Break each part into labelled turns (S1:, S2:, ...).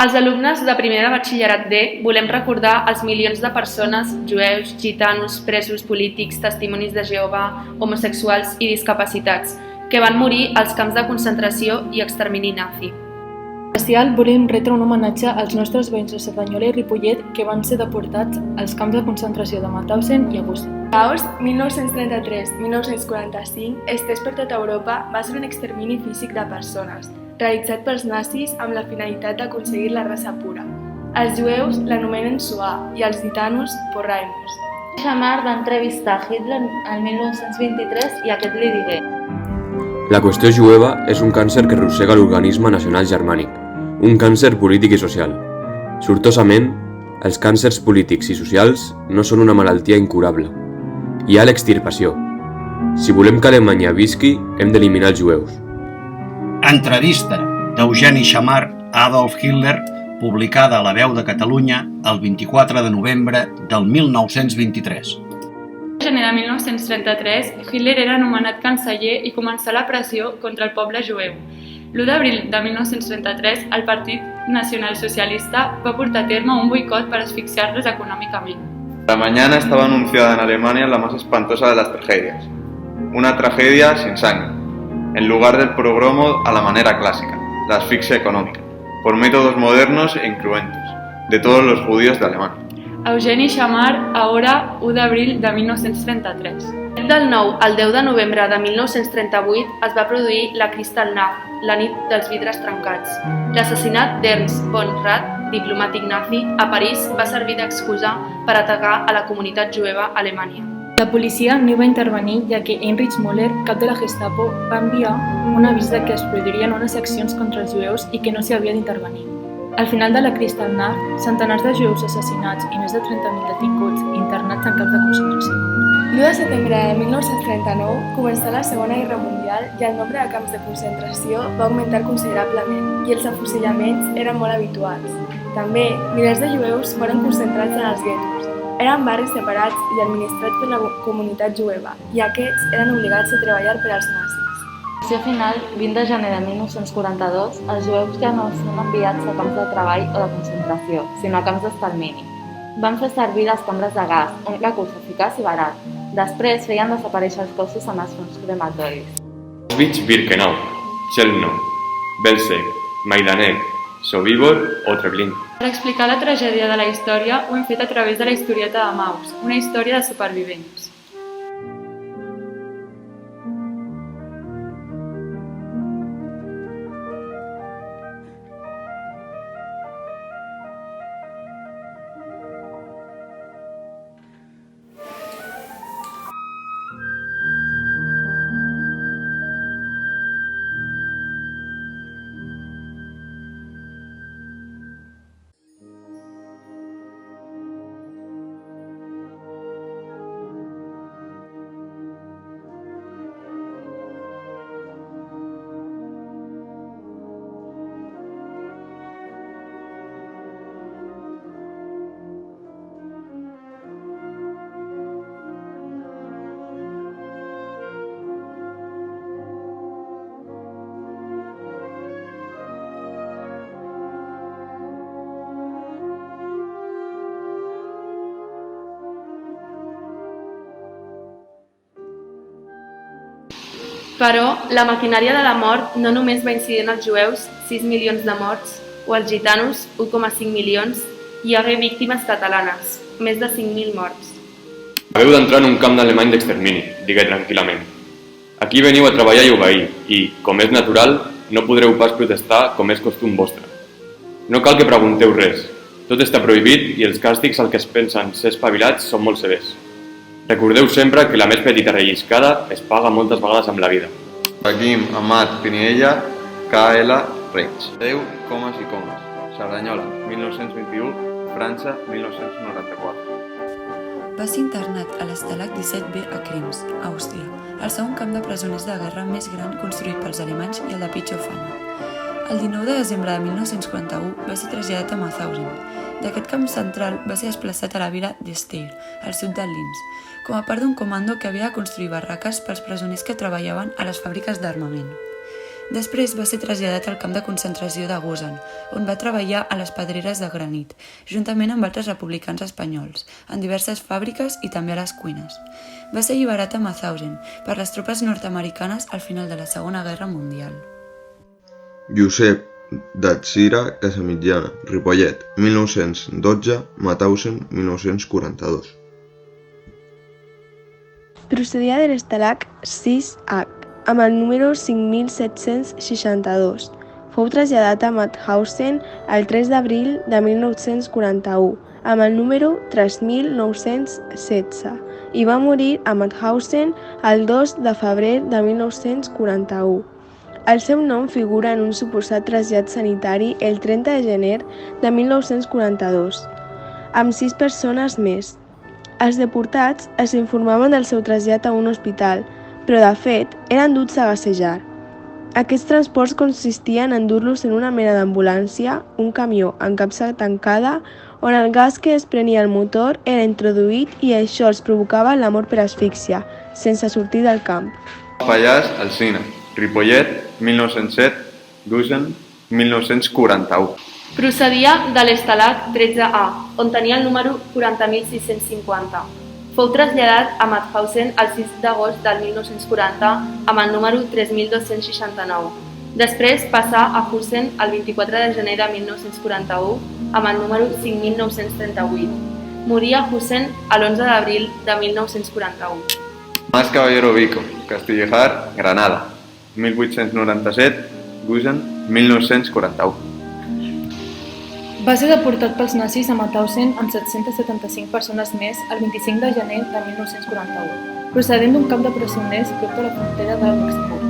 S1: Els alumnes de primer de batxillerat D volem recordar els milions de persones, jueus, gitanos, presos polítics, testimonis de Jehovà, homosexuals i discapacitats, que van morir als camps de concentració i extermini nazi.
S2: En especial volem retre un homenatge als nostres veïns de Cerdanyola i Ripollet que van ser deportats als camps de concentració de Mauthausen i Auschwitz.
S3: L'Aus 1933-1945, estès per tota Europa, va ser un extermini físic de persones, realitzat pels nazis amb la finalitat d'aconseguir la raça pura. Els jueus l'anomenen Shoah i els gitanos Porraimus.
S4: Shamar va entrevistar Hitler el 1923 i aquest li digué:
S5: La qüestió jueva és un càncer que arrossega l'organisme nacional germànic, un càncer polític i social. Sortosament, els càncers polítics i socials no són una malaltia incurable. Hi ha l'extirpació. Si volem que Alemanya visqui, hem d'eliminar els jueus.
S6: Entrevista d'Eugeni Shamar a Adolf Hitler, publicada a La Veu de Catalunya el 24 de novembre del 1923.
S7: El gener de 1933, Hitler era nomenat canceller i començà la pressió contra el poble jueu. L'1 d'abril de 1933, el Partit Nacionalsocialista va portar a terme un boicot per asfixiar-los econòmicament.
S8: La mañana estaba anunciada en Alemania la más espantosa de las tragedias. Una tragedia sin sangre, en lugar del pogromo a la manera clásica, la asfixia económica, por métodos modernos e incruentos, de todos los judíos de Alemania.
S7: Eugeni Shamar, ahora 1 d'abril de 1933.
S1: Del 9 al 10 de novembre de 1938 es va produir la Kristallnacht, la nit dels vidres trencats. L'assassinat d'Ernst von Rath, diplomàtic nazi, a París va servir d'excusa per atacar a la comunitat jueva a Alemanya.
S2: La policia no hi va intervenir ja que Heinrich Müller, cap de la Gestapo, va enviar un avís de que es produirien unes accions contra els jueus i que no s'hi havia d'intervenir. Al final de la Kristallnacht, centenars de jueus assassinats i més de 30.000 detinguts internats en camps de concentració.
S3: L'1 de setembre de 1939 començà la Segona Guerra Mundial i el nombre de camps de concentració va augmentar considerablement i els afusellaments eren molt habituals. També, milers de jueus foren concentrats en els guetos. Eren barris separats i administrats per la comunitat jueva i aquests eren obligats a treballar per als nazis.
S4: A l'acció final, 20 de gener de 1942, els jueus ja no són enviats a camps de treball o de concentració, sinó a camps d'extermini. Van fer servir les cambres de gas, un recurs eficaç i barat. Després feien desaparèixer els cossos amb els forns crematoris.
S8: Auschwitz-Birkenau, Chelmno, Belzec, Majdanek, Sobibor o Treblinka.
S7: Per explicar la tragèdia de la història ho hem fet a través de la historieta de Maus, una història de supervivents.
S1: Però la maquinària de la mort no només va incidir en els jueus, 6 milions de morts, o els gitanos, 1,5 milions, hi hagué víctimes catalanes, més de 5.000 morts.
S8: Acabeu d'entrar en un camp d'alemany d'extermini, digué tranquil·lament. Aquí veniu a treballar i obeir, i, com és natural, no podreu pas protestar com és costum vostre. No cal que pregunteu res, tot està prohibit i els càstigs al que es pensen ser espavilats són molt severs. Recordeu sempre que la més petita relliscada es paga moltes vegades amb la vida. Joaquim Amat Piniella, K.L. Reig. 10 comes i comes. Cerdanyola, 1921, França, 1994.
S9: Va ser internat a l'Estalag 17B a Krems, Àustria, el segon camp de presoners de guerra més gran construït pels alemanys i el de pitjor fama. El 19 de desembre de 1941 va ser traslladat a Mauthausen. D'aquest camp central va ser desplaçat a la vila d'Esteyr, al sud de Linz, com a part d'un comando que havia de construir barraques pels presoners que treballaven a les fàbriques d'armament. Després va ser traslladat al camp de concentració de Gusen, on va treballar a les pedreres de granit, juntament amb altres republicans espanyols, en diverses fàbriques i també a les cuines. Va ser alliberat a Mauthausen per les tropes nord-americanes al final de la Segona Guerra Mundial.
S10: Josep d'Atzira Casamitjana, Ripollet, 1912, Mauthausen, 1942.
S3: Procedia de l'estalag 6H, amb el número 5762. Fou traslladat a Mauthausen el 3 d'abril de 1941, amb el número 3916, i va morir a Mauthausen el 2 de febrer de 1941. El seu nom figura en un suposat trasllat sanitari el 30 de gener de 1942, amb 6 persones més. Els deportats es informaven del seu trasllat a un hospital, però de fet eren duts a gassejar. Aquests transports consistien en dur-los en una mena d'ambulància, un camió amb capsa tancada, on el gas que desprenia el motor era introduït i això els provocava la mort per asfíxia, sense sortir del camp.
S8: Pallars, Alsina, Ripollet, 1907, Gusen, 1941.
S1: Procedia de l'estalag 13A, on tenia el número 40.650. Fou traslladat a Mauthausen el 6 d'agost del 1940 amb el número 3.269. Després passà a Gusen el 24 de gener de 1941 amb el número 5.938. Morí a Gusen l'11 d'abril de 1941.
S8: Mas Caballero Vico, Castillejar, Granada, 1897, Gusen, 1941.
S2: Va ser deportat pels nazis a Mauthausen amb 775 persones més el 25 de gener de 1941, procedent d'un camp de presoners prop de la frontera de Luxemburg.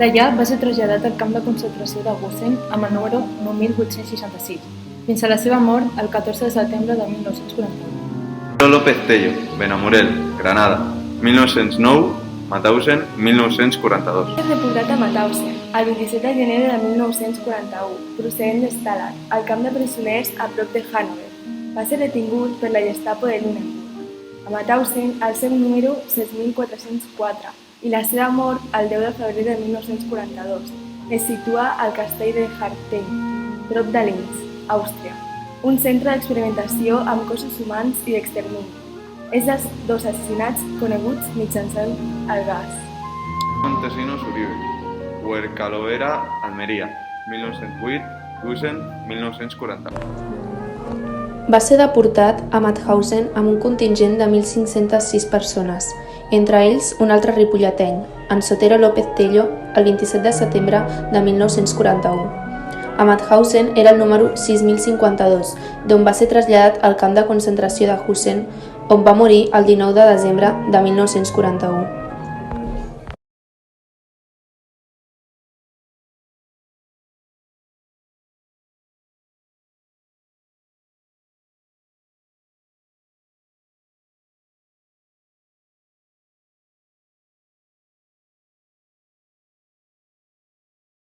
S2: D'allà va ser traslladat al camp de concentració de Gusen amb el número 9866, fins a la seva mort el 14 de setembre de 1941.
S8: López Tello, Benamorel, Granada, 1909, Mauthausen, 1942.
S3: Va ser deportat a Mauthausen el 27 de gener de 1941, procedent d'Stalag, al camp de presoners a prop de Hannover. Va ser detingut per la Gestapo de Lüneburg. A Mauthausen, el seu número 6404 i la seva mort el 10 de febrer de 1942 es situa al castell de Hartheim, prop de Linz, Àustria, un centre d'experimentació amb cossos humans i d'extermini. És dels 2 assassinats coneguts mitjançant el gas.
S8: Montesinos Uribe, Huercalovera, Almeria, 1908, Gusen, 1940.
S11: Va ser deportat a Mauthausen amb un contingent de 1.506 persones, entre ells un altre ripolleteny, en Sotero López Tello, el 27 de setembre de 1941. A Mauthausen era el número 6052, d'on va ser traslladat al camp de concentració de Gusen, on va morir el 19 de desembre de 1941.